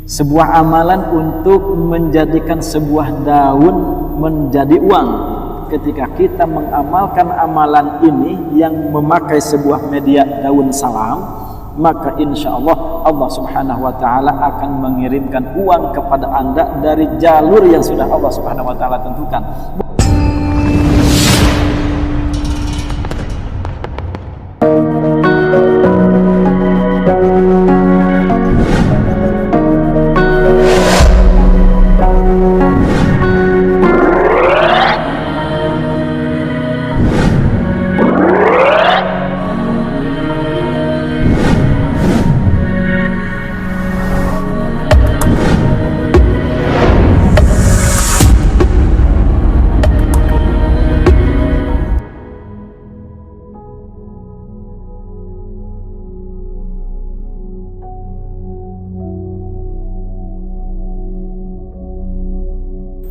sebuah amalan untuk menjadikan sebuah daun menjadi uang. Ketika kita mengamalkan amalan ini yang memakai sebuah media daun salam, maka insya Allah Allah Subhanahu wa Ta'ala akan mengirimkan uang kepada Anda dari jalur yang sudah Allah Subhanahu wa Ta'ala tentukan.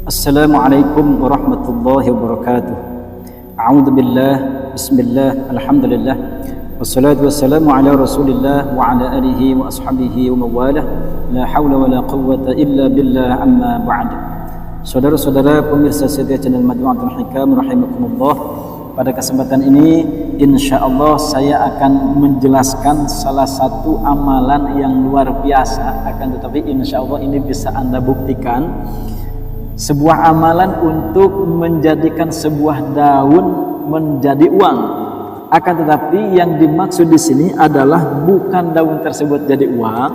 Assalamualaikum warahmatullahi wabarakatuh. A'udzu billah, bismillah, alhamdulillah, wassalatu wassalamu ala rasulillah wa ala alihi wa ashabihi wa mawalah. La hawla wa la quwwata illa billah, amma ba'd. Saudara-saudara pemirsa setia channel Majmu'atul Hikam rahimakumullah, pada kesempatan ini insyaallah saya akan menjelaskan salah satu amalan yang luar biasa, akan tetapi insyaallah ini bisa Anda buktikan. Sebuah amalan untuk menjadikan sebuah daun menjadi uang. Akan tetapi yang dimaksud di sini adalah bukan daun tersebut jadi uang,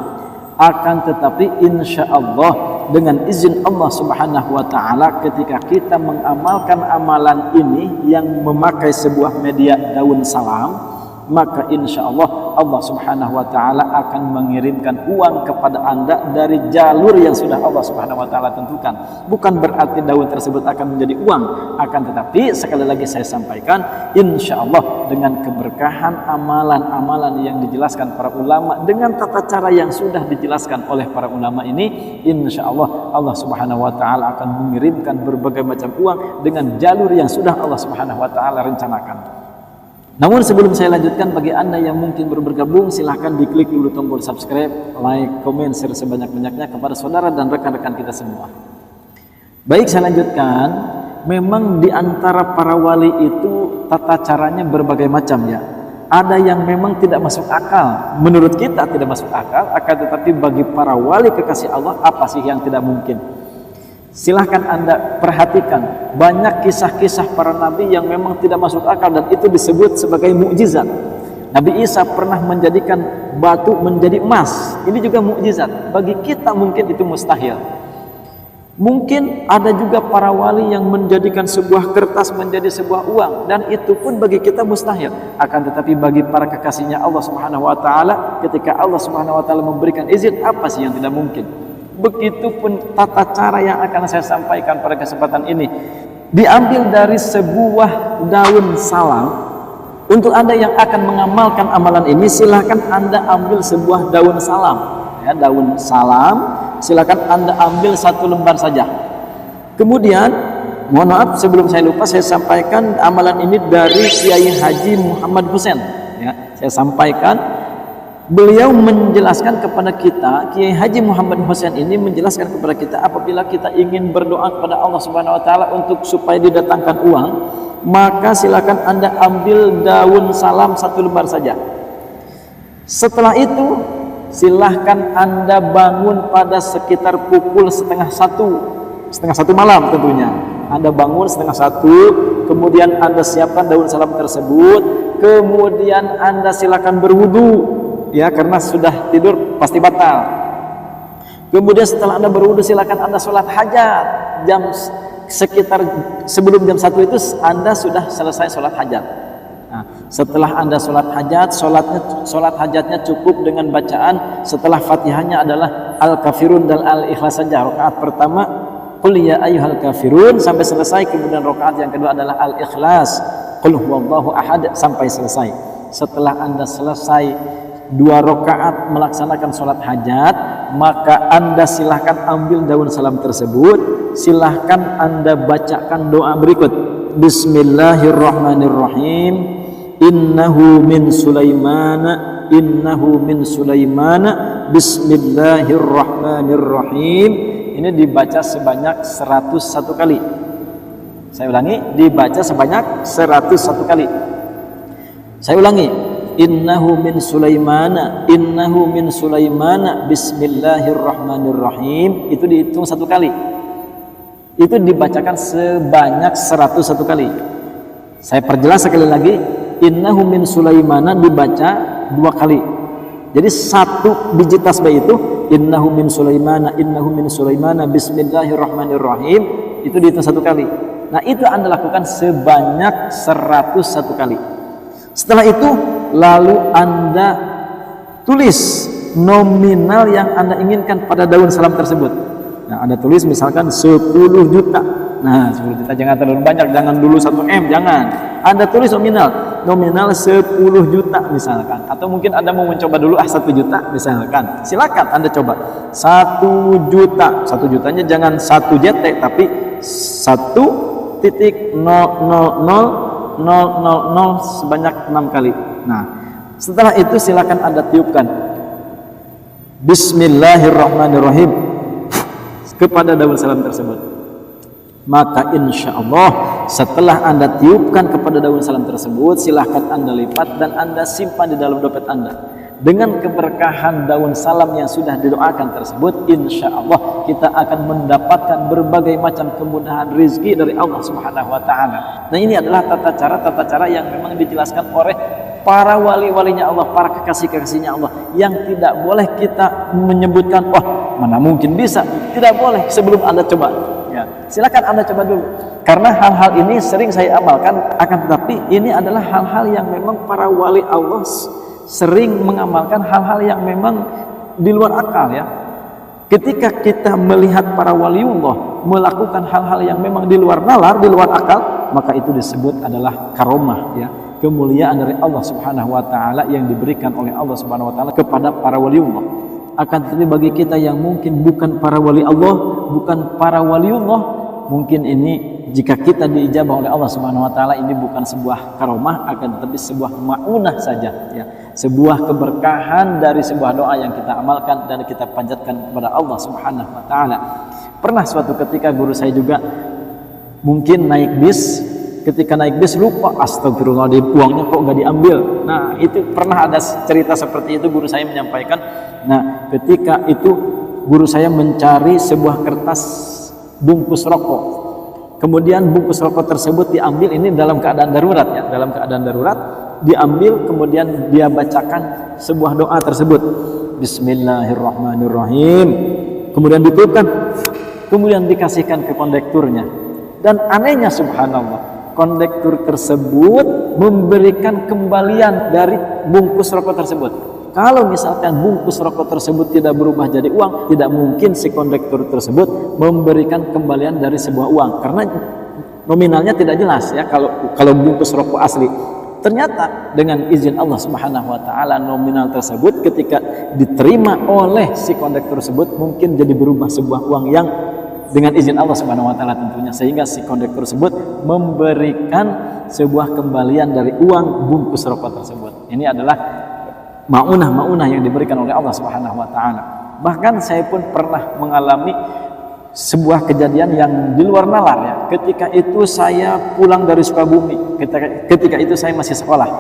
akan tetapi insya Allah dengan izin Allah Subhanahu wa Ta'ala, ketika kita mengamalkan amalan ini yang memakai sebuah media daun salam, maka insya Allah Allah Subhanahu wa Ta'ala akan mengirimkan uang kepada Anda dari jalur yang sudah Allah Subhanahu wa Ta'ala tentukan. Bukan berarti daun tersebut akan menjadi uang, akan tetapi sekali lagi saya sampaikan, insya Allah dengan keberkahan amalan-amalan yang dijelaskan para ulama dengan tata cara yang sudah dijelaskan oleh para ulama ini, insya Allah Allah Subhanahu wa Ta'ala akan mengirimkan berbagai macam uang dengan jalur yang sudah Allah Subhanahu wa Ta'ala rencanakan. Namun sebelum saya lanjutkan, bagi Anda yang mungkin baru bergabung, silahkan diklik dulu tombol subscribe, like, komen, share sebanyak-banyaknya kepada saudara dan rekan-rekan kita semua. Baik, saya lanjutkan. Memang di antara para wali itu tata caranya berbagai macam ya. Ada yang memang tidak masuk akal, menurut kita tidak masuk akal, akan tetapi bagi para wali kekasih Allah, apa sih yang tidak mungkin? Silahkan Anda perhatikan, banyak kisah-kisah para nabi yang memang tidak masuk akal dan itu disebut sebagai mukjizat. Nabi Isa pernah menjadikan batu menjadi emas, ini juga mukjizat. Bagi kita mungkin itu mustahil. Mungkin ada juga para wali yang menjadikan sebuah kertas menjadi sebuah uang, dan itu pun bagi kita mustahil. Akan tetapi bagi para kekasihnya Allah Subhanahu wa Ta'ala, ketika Allah Subhanahu wa Ta'ala memberikan izin, apa sih yang tidak mungkin? Begitupun tata cara yang akan saya sampaikan pada kesempatan ini diambil dari sebuah daun salam. Untuk Anda yang akan mengamalkan amalan ini, silahkan Anda ambil sebuah daun salam ya, daun salam, silahkan Anda ambil satu lembar saja. Kemudian mohon maaf sebelum saya lupa, saya sampaikan amalan ini dari Kiai Haji Muhammad Husain ya. Saya sampaikan, beliau menjelaskan kepada kita, Kiai Haji Muhammad Husain ini menjelaskan kepada kita, apabila kita ingin berdoa kepada Allah Subhanahu wa Ta'ala untuk supaya didatangkan uang, maka silakan Anda ambil daun salam satu lembar saja. Setelah itu silahkan Anda bangun pada sekitar pukul setengah satu malam tentunya. Anda bangun setengah satu, kemudian Anda siapkan daun salam tersebut, kemudian Anda silakan berwudu ya, karena sudah tidur pasti batal. Kemudian setelah Anda berwudu, silakan Anda sholat hajat. Jam sekitar sebelum jam 1 itu Anda sudah selesai sholat hajat. Nah, setelah Anda sholat hajat, sholat hajatnya cukup dengan bacaan setelah Fatihahnya adalah Al-Kafirun dan Al-Ikhlas saja. Rakaat pertama Qul ya ayyuhal kafirun sampai selesai, kemudian rakaat yang kedua adalah Al-Ikhlas, Qul huwallahu ahad sampai selesai. Setelah Anda selesai 2 rakaat melaksanakan sholat hajat, maka Anda silahkan ambil daun salam tersebut, silahkan Anda bacakan doa berikut. Bismillahirrahmanirrahim. Innahu min Sulaimana Bismillahirrahmanirrahim. Ini dibaca sebanyak 101 kali. Saya ulangi, dibaca sebanyak 101 kali. Saya ulangi, innahu min Sulaimana, innahu min Sulaimana, bismillahirrahmanirrahim. Itu dihitung 1 kali. Itu dibacakan sebanyak 101 kali. Saya perjelas sekali lagi, innahu min Sulaimana dibaca 2 kali. Jadi 1 biji tasbih itu innahu min Sulaimana, innahu min Sulaimana, bismillahirrahmanirrahim, itu dihitung 1 kali. Nah, itu Anda lakukan sebanyak 101 kali. Setelah itu lalu Anda tulis nominal yang Anda inginkan pada daun salam tersebut. Nah, Anda tulis misalkan 10 juta. Nah, 10 juta jangan terlalu banyak, jangan dulu 1M, jangan. Anda tulis nominal 10 juta misalkan. Atau mungkin Anda mau mencoba dulu 1 juta misalkan. Silakan Anda coba. 1 juta. 1 jutanya jangan 1 JT tapi 1.000.000 sebanyak 6 kali. Nah, setelah itu silakan Anda tiupkan Bismillahirrahmanirrahim kepada daun salam tersebut. Maka insya Allah setelah Anda tiupkan kepada daun salam tersebut, silahkan Anda lipat dan Anda simpan di dalam dompet Anda. Dengan keberkahan daun salam yang sudah didoakan tersebut, insya Allah kita akan mendapatkan berbagai macam kemudahan rezeki dari Allah Subhanahu wa Ta'ala. Nah, ini adalah tata cara yang memang dijelaskan oleh para wali-walinya Allah, para kekasih-kekasihnya Allah, yang tidak boleh kita menyebutkan, wah mana mungkin bisa. Tidak boleh sebelum Anda coba. Ya, silakan Anda coba dulu. Karena hal-hal ini sering saya amalkan, akan tetapi ini adalah hal-hal yang memang para wali Allah sering mengamalkan, hal-hal yang memang di luar akal ya. Ketika kita melihat para waliullah melakukan hal-hal yang memang di luar nalar, di luar akal, maka itu disebut adalah karomah ya, kemuliaan dari Allah Subhanahu wa Ta'ala yang diberikan oleh Allah Subhanahu wa Ta'ala kepada para waliullah. Akan tetapi bagi kita yang mungkin bukan para wali Allah, bukan para waliullah, mungkin ini jika kita diijabah oleh Allah Subhanahu wa Ta'ala, ini bukan sebuah karomah, akan tetapi sebuah ma'unah saja ya, sebuah keberkahan dari sebuah doa yang kita amalkan dan kita panjatkan kepada Allah Subhanahu wa Ta'ala. Pernah suatu ketika guru saya juga mungkin naik bis, ketika naik bis lupa, astagfirullahaladzim, uangnya kok gak diambil. Nah, itu pernah ada cerita seperti itu, guru saya menyampaikan. Nah, ketika itu guru saya mencari sebuah kertas bungkus rokok. Kemudian bungkus rokok tersebut diambil, ini dalam keadaan darurat ya, dalam keadaan darurat diambil, kemudian dia bacakan sebuah doa tersebut, Bismillahirrahmanirrahim, kemudian ditiupkan, kemudian dikasihkan ke kondekturnya. Dan anehnya subhanallah, kondektur tersebut memberikan kembalian dari bungkus rokok tersebut. Kalau misalkan bungkus rokok tersebut tidak berubah jadi uang, tidak mungkin si kondektur tersebut memberikan kembalian dari sebuah uang, karena nominalnya tidak jelas ya. Kalau bungkus rokok asli, ternyata dengan izin Allah Subhanahu wa Ta'ala, nominal tersebut ketika diterima oleh si kondektur tersebut mungkin jadi berubah sebuah uang yang dengan izin Allah Subhanahu wa Ta'ala tentunya, sehingga si kondektur tersebut memberikan sebuah kembalian dari uang bungkus rokok tersebut. Ini adalah ma'unah yang diberikan oleh Allah Subhanahu wa Ta'ala. Bahkan saya pun pernah mengalami sebuah kejadian yang di luar nalar ya. Ketika itu saya pulang dari Sukabumi, ketika itu saya masih sekolah.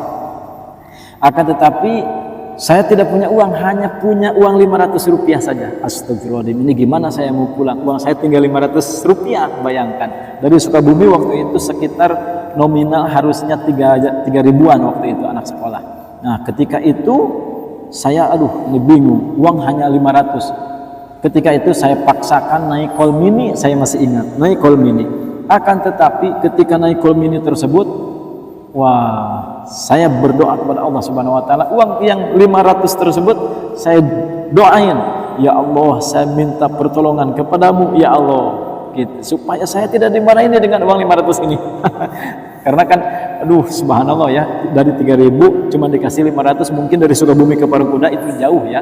Akan tetapi saya tidak punya uang, hanya punya uang 500 rupiah saja. Astagfirullahaladzim, ini gimana saya mau pulang? Uang saya tinggal 500 rupiah, bayangkan. Dari Sukabumi waktu itu sekitar nominal harusnya 3 ribuan waktu itu anak sekolah. Nah, ketika itu saya ini bingung, uang hanya 500. Ketika itu saya paksakan naik Call Mini, saya masih ingat, naik Call Mini. Akan tetapi ketika naik Call Mini tersebut, wah, saya berdoa kepada Allah Subhanahu wa Ta'ala, uang yang 500 tersebut saya doain, ya Allah, saya minta pertolongan kepadamu ya Allah, gitu, supaya saya tidak dimarahin dengan uang 500 ini. Karena kan subhanallah ya, dari 3.000 cuma dikasih 500, mungkin dari Sukabumi ke Parungkuda itu jauh ya.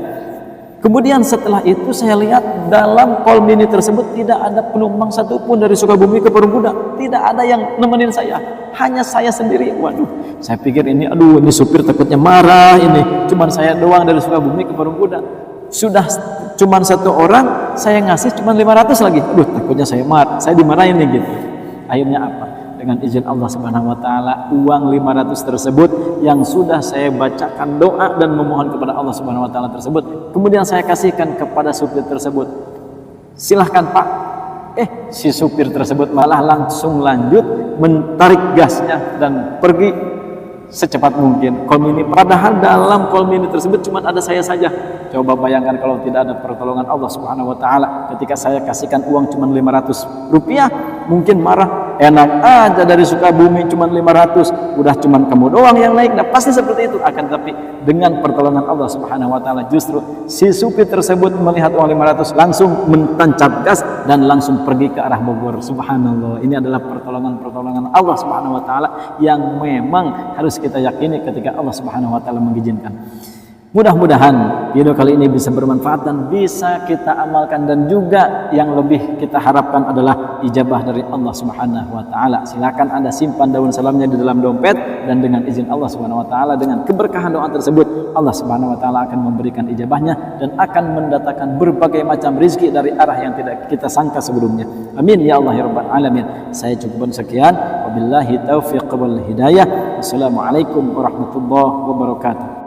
Kemudian setelah itu saya lihat dalam Call Mini tersebut tidak ada penumpang satupun dari Sukabumi ke Parungkuda, tidak ada yang nemenin saya, hanya saya sendiri. Waduh, saya pikir ini supir takutnya marah, ini cuman saya doang dari Sukabumi ke Parungkuda. Sudah cuman satu orang, saya ngasih cuman 500 lagi. Aduh, takutnya saya dimarahin nih gitu. Akhirnya apa? Dengan izin Allah Subhanahu wa taala, uang 500 tersebut yang sudah saya bacakan doa dan memohon kepada Allah Subhanahu wa taala tersebut, kemudian saya kasihkan kepada supir tersebut. Silahkan Pak. Si supir tersebut malah langsung lanjut menarik gasnya dan pergi secepat mungkin. Call mini, padahal dalam call mini tersebut cuma ada saya saja. Coba bayangkan kalau tidak ada pertolongan Allah Subhanahu wa taala, ketika saya kasihkan uang cuma 500 rupiah, mungkin marah. Enak aja dari Sukabumi cuma 500, udah cuma kamu doang yang naik. Nah, pasti seperti itu. Akan tetapi dengan pertolongan Allah Subhanahu wa taala, justru si supir tersebut melihat uang 500 langsung mentancap gas dan langsung pergi ke arah Bogor. Subhanallah. Ini adalah pertolongan Allah Subhanahu wa taala yang memang harus kita yakini ketika Allah Subhanahu wa taala mengizinkan. Mudah-mudahan video kali ini bisa bermanfaat dan bisa kita amalkan, dan juga yang lebih kita harapkan adalah ijabah dari Allah Subhanahu wa taala. Silakan Anda simpan daun salamnya di dalam dompet, dan dengan izin Allah Subhanahu wa taala, dengan keberkahan doa tersebut, Allah Subhanahu wa taala akan memberikan ijabahnya dan akan mendatangkan berbagai macam rezeki dari arah yang tidak kita sangka sebelumnya. Amin ya Allah ya rabbal alamin. Saya cukupkan sekian. Wabillahi taufiq wal hidayah. Assalamualaikum warahmatullahi wabarakatuh.